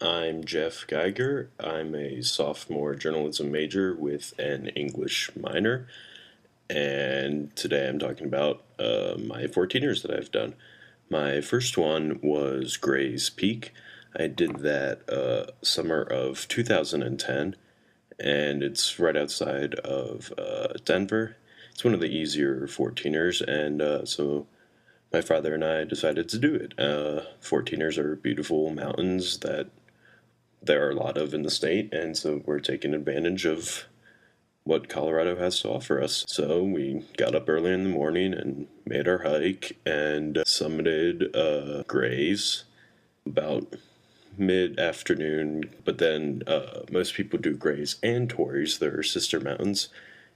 I'm Jeff Geiger. I'm a sophomore journalism major with an English minor, and today I'm talking about my 14ers that I've done. My first one was Gray's Peak. I did that summer of 2010, and it's right outside of Denver. It's one of the easier 14ers, and so my father and I decided to do it. 14ers are beautiful mountains that there are a lot of in the state, and so we're taking advantage of what Colorado has to offer us. So we got up early in the morning and made our hike and summited Grays about mid-afternoon, but then most people do Grays and Torreys. They're sister mountains.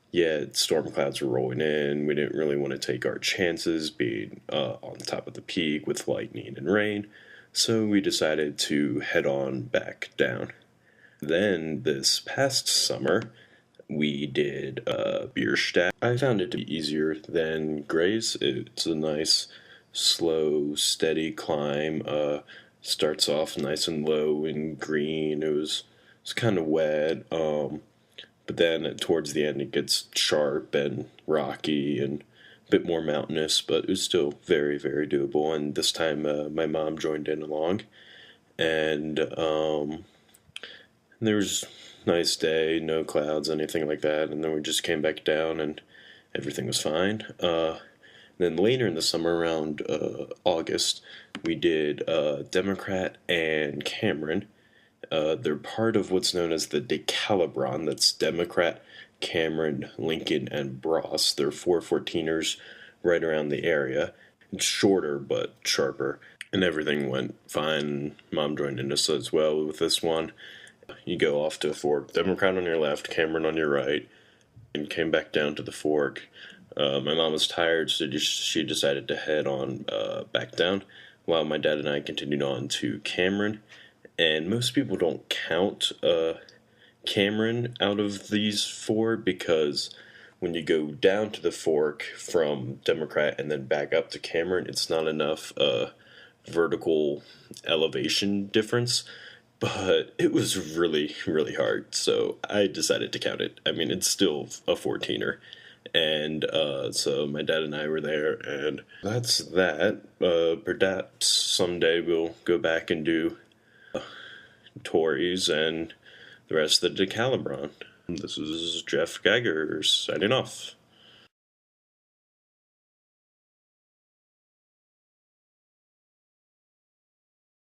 Yet storm clouds were rolling in. We didn't really want to take our chances being on top of the peak with lightning and rain, so we decided to head on back down. Then this past summer, we did Bierstadt. I found it to be easier than Grays. It's a nice, slow, steady climb. Starts off nice and low and green. It was kind of wet. But then towards the end, it gets sharp and rocky and a bit more mountainous, but it was still very, very doable. And this time, my mom joined in along, and there was a nice day, no clouds, anything like that. And then we just came back down, and everything was fine. Then later in the summer, around August, we did Democrat and Cameron. They're part of what's known as the Decalibron. That's Democrat, Cameron, Lincoln, and Bross. They're 414ers right around the area. It's shorter but sharper, and everything went fine. Mom joined in us as well with this one. You go off to a fork, Democrat on your left, Cameron on your right, and came back down to the fork. My mom was tired, so she decided to head on back down, while my dad and I continued on to Cameron. And most people don't count Cameron out of these four because when you go down to the fork from Democrat and then back up to Cameron, it's not enough vertical elevation difference. But it was really, really hard, so I decided to count it. I mean, it's still a 14er. And so my dad and I were there, and that's that. Perhaps someday we'll go back and do Tories and the rest of the Decalibron. This is Jeff Geiger signing off.